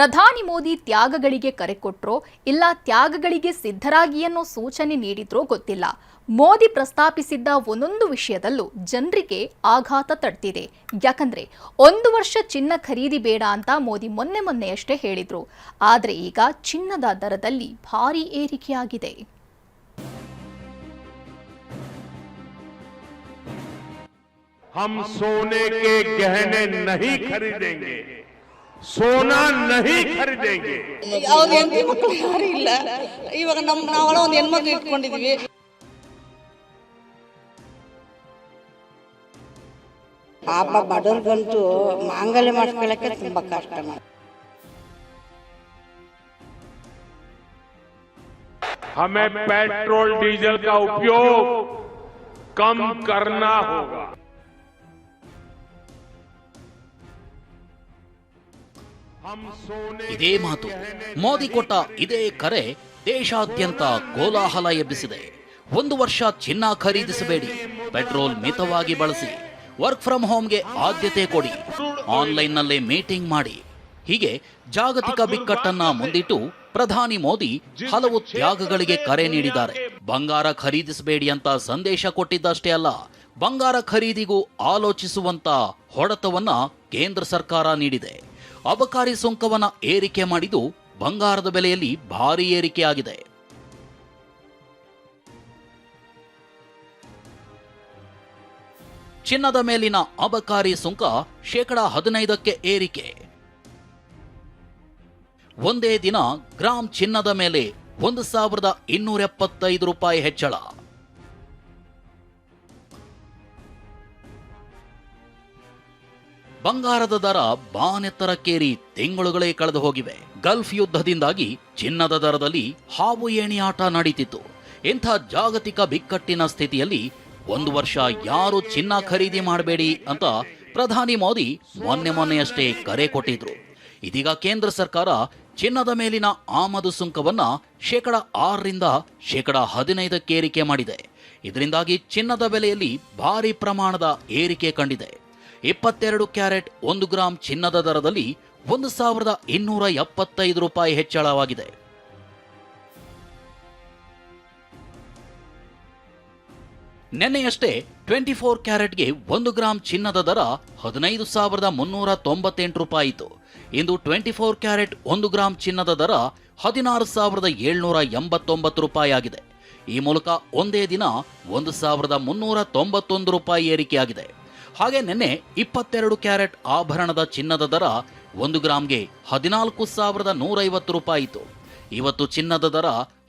ಪ್ರಧಾನಿ ಮೋದಿ ತ್ಯಾಗಗಳಿಗೆ ಕರೆ ಕೊಟ್ರೋ ಇಲ್ಲ ತ್ಯಾಗಗಳಿಗೆ ಸಿದ್ಧರಾಗಿ ಅನ್ನೋ ಸೂಚನೆ ನೀಡಿದ್ರೋ ಗೊತ್ತಿಲ್ಲ. ಮೋದಿ ಪ್ರಸ್ತಾಪಿಸಿದ್ದ ಒಂದೊಂದು ವಿಷಯದಲ್ಲೂ ಜನರಿಗೆ ಆಘಾತ ತಡ್ತಿದೆ. ಯಾಕಂದ್ರೆ 1 ವರ್ಷ ಚಿನ್ನ ಖರೀದಿ ಬೇಡ ಅಂತ ಮೋದಿ ಮೊನ್ನೆಯಷ್ಟೇ ಹೇಳಿದ್ರು. ಆದ್ರೆ ಈಗ ಚಿನ್ನದ ದರದಲ್ಲಿ ಭಾರೀ ಏರಿಕೆಯಾಗಿದೆ. हम सोने के गहने नहीं खरीदेंगे, सोना नहीं खरीदेंगे. ಅವ್ರ ಹೆಂಡತಿ ಮಕ್ಕಳು ಯಾರು ಇಲ್ಲ. ಇವಾಗ ನಾವೆಲ್ಲ ಒಂದು ಹೆಣ್ಮಕ್ಳು ಇಟ್ಕೊಂಡಿದೀವಿ. ಪಾಪ ಬಡವ್ರಿಗಂತೂ ಮಾಂಗಲ್ಯ ಮಾಡ್ಕೊಳ್ಳಕ್ಕೆ ತುಂಬಾ ಕಷ್ಟ. हमें पेट्रोल डीजल का उपयोग कम करना होगा. ಇದೇ ಮಾತು, ಮೋದಿ ಕೊಟ್ಟ ಇದೇ ಕರೆ ದೇಶಾದ್ಯಂತ ಕೋಲಾಹಲ ಎಬ್ಬಿಸಿದೆ. 1 ವರ್ಷ ಚಿನ್ನ ಖರೀದಿಸಬೇಡಿ, ಪೆಟ್ರೋಲ್ ಮಿತವಾಗಿ ಬಳಸಿ, ವರ್ಕ್ ಫ್ರಮ್ ಹೋಮ್ಗೆ ಆದ್ಯತೆ ಕೊಡಿ, ಆನ್ಲೈನ್ನಲ್ಲೇ ಮೀಟಿಂಗ್ ಮಾಡಿ, ಹೀಗೆ ಜಾಗತಿಕ ಬಿಕ್ಕಟ್ಟನ್ನ ಮುಂದಿಟ್ಟು ಪ್ರಧಾನಿ ಮೋದಿ ಹಲವು ತ್ಯಾಗಗಳಿಗೆ ಕರೆ ನೀಡಿದ್ದಾರೆ. ಬಂಗಾರ ಖರೀದಿಸಬೇಡಿ ಅಂತ ಸಂದೇಶ ಕೊಟ್ಟಿದ್ದಷ್ಟೇ ಅಲ್ಲ, ಬಂಗಾರ ಖರೀದಿಗೂ ಆಲೋಚಿಸುವಂತ ಹೊಡೆತವನ್ನ ಕೇಂದ್ರ ಸರ್ಕಾರ ನೀಡಿದೆ. ಅಬಕಾರಿ ಸುಂಕವನ್ನ ಏರಿಕೆ ಮಾಡಿದ್ದು ಬಂಗಾರದ ಬೆಲೆಯಲ್ಲಿ ಭಾರೀ ಏರಿಕೆಯಾಗಿದೆ. ಚಿನ್ನದ ಮೇಲಿನ ಅಬಕಾರಿ ಸುಂಕ 15% ಏರಿಕೆ. ಒಂದೇ ದಿನ ಗ್ರಾಂ ಚಿನ್ನದ ಮೇಲೆ 1275 ರೂಪಾಯಿ ಹೆಚ್ಚಳ. ಬಂಗಾರದ ದರ ಬಾನೆತ್ತರಕ್ಕೇರಿ ತಿಂಗಳುಗಳೇ ಕಳೆದು ಹೋಗಿವೆ. ಗಲ್ಫ್ ಯುದ್ಧದಿಂದಾಗಿ ಚಿನ್ನದ ದರದಲ್ಲಿ ಹಾವು ಏಣಿಯಾಟ ನಡೀತಿತ್ತು. ಇಂಥ ಜಾಗತಿಕ ಬಿಕ್ಕಟ್ಟಿನ ಸ್ಥಿತಿಯಲ್ಲಿ 1 ವರ್ಷ ಯಾರು ಚಿನ್ನ ಖರೀದಿ ಮಾಡಬೇಡಿ ಅಂತ ಪ್ರಧಾನಿ ಮೋದಿ ಮೊನ್ನೆಯಷ್ಟೇ ಕರೆ ಕೊಟ್ಟಿದ್ರು. ಇದೀಗ ಕೇಂದ್ರ ಸರ್ಕಾರ ಚಿನ್ನದ ಮೇಲಿನ ಆಮದು ಸುಂಕವನ್ನ 6% 15% ಏರಿಕೆ ಮಾಡಿದೆ. ಇದರಿಂದಾಗಿ ಚಿನ್ನದ ಬೆಲೆಯಲ್ಲಿ ಭಾರಿ ಪ್ರಮಾಣದ ಏರಿಕೆ ಕಂಡಿದೆ. 22 ಕ್ಯಾರೆಟ್ 1 ಗ್ರಾಂ ಚಿನ್ನದ ದರದಲ್ಲಿ 1275 ರೂಪಾಯಿ ಹೆಚ್ಚಳವಾಗಿದೆ. ನಿನ್ನೆಯಷ್ಟೇ 24 ಕ್ಯಾರೆಟ್ಗೆ 1 ಗ್ರಾಂ ಚಿನ್ನದ ದರ 15,398 ರೂಪಾಯಿ ಇತ್ತು. ಇಂದು 24 ಕ್ಯಾರೆಟ್ 1 ಗ್ರಾಂ ಚಿನ್ನದ ದರ 16,789 ರೂಪಾಯಿ ಆಗಿದೆ. ಈ ಮೂಲಕ ಒಂದೇ ದಿನ 1,391 ರೂಪಾಯಿ ಏರಿಕೆಯಾಗಿದೆ. ಹಾಗೆ ನಿನ್ನೆ 22 ಕ್ಯಾರೆಟ್ ಆಭರಣದ ಚಿನ್ನದ ದರ 1 ಗ್ರಾಂಗೆ 14,150 ರೂಪಾಯಿ ಇತ್ತು. ಇವತ್ತು ಚಿನ್ನದ ದರ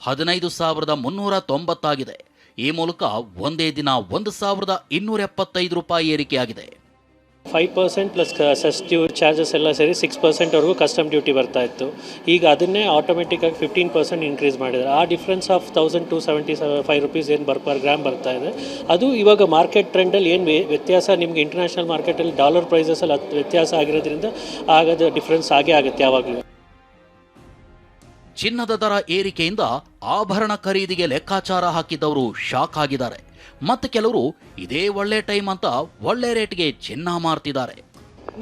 15,390 ಆಗಿದೆ. ಈ ಮೂಲಕ ಒಂದೇ ದಿನ 1,275 ರೂಪಾಯಿ ಏರಿಕೆಯಾಗಿದೆ. 5% ಪ್ಲಸ್ ಸೆಸ್ ಚಾರ್ಜಸ್ ಎಲ್ಲ ಸೇರಿ 6% ವರೆಗೂ ಕಸ್ಟಮ್ ಡ್ಯೂಟಿ ಬರ್ತಾ ಇತ್ತು. ಈಗ ಅದನ್ನೇ ಆಟೋಮೆಟಿಕ್ ಆಗಿ 15% ಇನ್ಕ್ರೀಸ್ ಮಾಡಿದ್ದಾರೆ. ಆ ಡಿಫ್ರೆನ್ಸ್ ಆಫ್ 1,275 ರೂಪೀಸ್ ಏನು ಪರ್ ಗ್ರಾಮ್ ಬರ್ತಾ ಇದೆ, ಅದು ಇವಾಗ ಮಾರ್ಕೆಟ್ ಟ್ರೆಂಡಲ್ಲಿ ಏನು ವ್ಯತ್ಯಾಸ, ನಿಮಗೆ ಇಂಟರ್ನ್ಯಾಷನಲ್ ಮಾರ್ಕೆಟಲ್ಲಿ ಡಾಲರ್ ಪ್ರೈಸಸಲ್ಲಿ ವ್ಯತ್ಯಾಸ ಆಗಿರೋದ್ರಿಂದ ಆಗದ ಡಿಫ್ರೆನ್ಸ್ ಆಗೇ ಆಗುತ್ತೆ ಯಾವಾಗಲೂ. ಚಿನ್ನದ ದರ ಏರಿಕೆಯಿಂದ ಆಭರಣ ಖರೀದಿಗೆ ಲೆಕ್ಕಾಚಾರ ಹಾಕಿದವರು ಶಾಕ್ ಆಗಿದ್ದಾರೆ. ಮತ್ತೆ ಕೆಲವರು ಇದೇ ಒಳ್ಳೆ ಟೈಮ್ ಅಂತ ಒಳ್ಳೆ ರೇಟ್ಗೆ ಚಿನ್ನ ಮಾರ್ತಿದ್ದಾರೆ.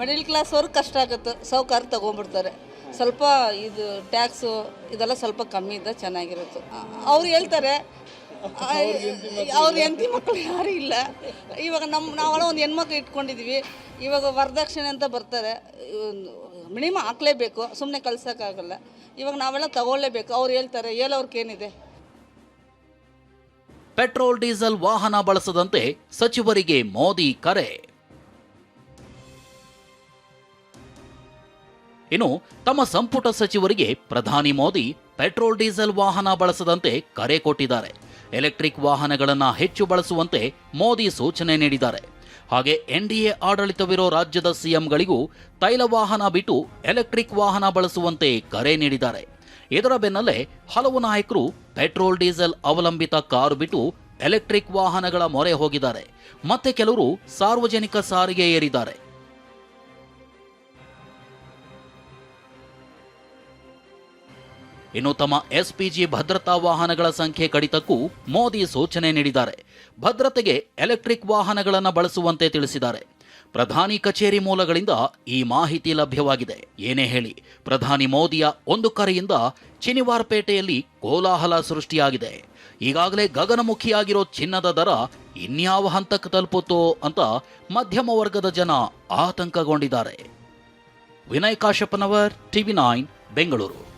ಮಿಡಿಲ್ ಕ್ಲಾಸ್ ಅವ್ರಿಗೆ ಕಷ್ಟ ಆಗುತ್ತೆ, ಸಾವುಕಾರ ತಗೊಂಡ್ಬಿಡ್ತಾರೆ. ಸ್ವಲ್ಪ ಇದು ಟ್ಯಾಕ್ಸು ಇದೆಲ್ಲ ಸ್ವಲ್ಪ ಕಮ್ಮಿ ಇದ್ದ ಚೆನ್ನಾಗಿರುತ್ತೆ. ಅವ್ರು ಹೇಳ್ತಾರೆ ಅವ್ರ ಹೆಂಡತಿ ಮಕ್ಕಳು ಯಾರು ಇಲ್ಲ. ಇವಾಗ ನಾವೆಲ್ಲ ಒಂದು ಹೆಣ್ಮಕ್ಳು ಇಟ್ಕೊಂಡಿದ್ದೀವಿ. ಇವಾಗ ವರದಕ್ಷಿಣೆ ಅಂತ ಬರ್ತಾರೆ, ಮಿನಿಮಮ್ ಹಾಕ್ಲೇಬೇಕು, ಸುಮ್ಮನೆ ಕಳ್ಸೋಕ್ಕಾಗಲ್ಲ. ಇವಾಗ ನಾವೆಲ್ಲ ತಗೊಳ್ಳೇಬೇಕು. ಅವ್ರು ಹೇಳ್ತಾರೆ ಹೇಳೋರ್ಗೇನಿದೆ. ಪೆಟ್ರೋಲ್ ಡೀಸೆಲ್ ವಾಹನ ಬಳಸದಂತೆ ಸಚಿವರಿಗೆ ಮೋದಿ ಕರೆ. ಇನ್ನು ತಮ್ಮ ಸಂಪುಟ ಸಚಿವರಿಗೆ ಪ್ರಧಾನಿ ಮೋದಿ ಪೆಟ್ರೋಲ್ ಡೀಸೆಲ್ ವಾಹನ ಬಳಸದಂತೆ ಕರೆ ಕೊಟ್ಟಿದ್ದಾರೆ. ಎಲೆಕ್ಟ್ರಿಕ್ ವಾಹನಗಳನ್ನು ಹೆಚ್ಚು ಬಳಸುವಂತೆ ಮೋದಿ ಸೂಚನೆ ನೀಡಿದ್ದಾರೆ. ಹಾಗೆ ಎನ್ಡಿಎ ಆಡಳಿತವಿರೋ ರಾಜ್ಯದ ಸಿಎಂಗಳಿಗೂ ತೈಲ ವಾಹನ ಬಿಟ್ಟು ಎಲೆಕ್ಟ್ರಿಕ್ ವಾಹನ ಬಳಸುವಂತೆ ಕರೆ ನೀಡಿದ್ದಾರೆ. ಇದರ ಬೆನ್ನಲ್ಲೇ ಹಲವು ನಾಯಕರು ಪೆಟ್ರೋಲ್ ಡೀಸೆಲ್ ಅವಲಂಬಿತ ಕಾರು ಬಿಟ್ಟು ಎಲೆಕ್ಟ್ರಿಕ್ ವಾಹನಗಳ ಮೊರೆ ಹೋಗಿದ್ದಾರೆ. ಮತ್ತೆ ಕೆಲವರು ಸಾರ್ವಜನಿಕ ಸಾರಿಗೆ ಏರಿದ್ದಾರೆ. ಇನ್ನು ತಮ್ಮ ಎಸ್ಪಿಜಿ ಭದ್ರತಾ ವಾಹನಗಳ ಸಂಖ್ಯೆ ಕಡಿತಕ್ಕೂ ಮೋದಿ ಸೂಚನೆ ನೀಡಿದ್ದಾರೆ. ಭದ್ರತೆಗೆ ಎಲೆಕ್ಟ್ರಿಕ್ ವಾಹನಗಳನ್ನು ಬಳಸುವಂತೆ ತಿಳಿಸಿದ್ದಾರೆ. ಪ್ರಧಾನಿ ಕಚೇರಿ ಮೂಲಗಳಿಂದ ಈ ಮಾಹಿತಿ ಲಭ್ಯವಾಗಿದೆ. ಏನೇ ಹೇಳಿ, ಪ್ರಧಾನಿ ಮೋದಿಯ ಒಂದು ಕರೆಯಿಂದ ಶನಿವಾರಪೇಟೆಯಲ್ಲಿ ಕೋಲಾಹಲ ಸೃಷ್ಟಿಯಾಗಿದೆ. ಈಗಾಗಲೇ ಗಗನಮುಖಿಯಾಗಿರೋ ಚಿನ್ನದ ದರ ಇನ್ಯಾವ ಹಂತಕ್ಕೆ ತಲುಪುತ್ತೋ ಅಂತ ಮಧ್ಯಮ ವರ್ಗದ ಜನ ಆತಂಕಗೊಂಡಿದ್ದಾರೆ. ವಿನಯ್ ಕಾಶಪ್ಪನವರ್, TV9 ಬೆಂಗಳೂರು.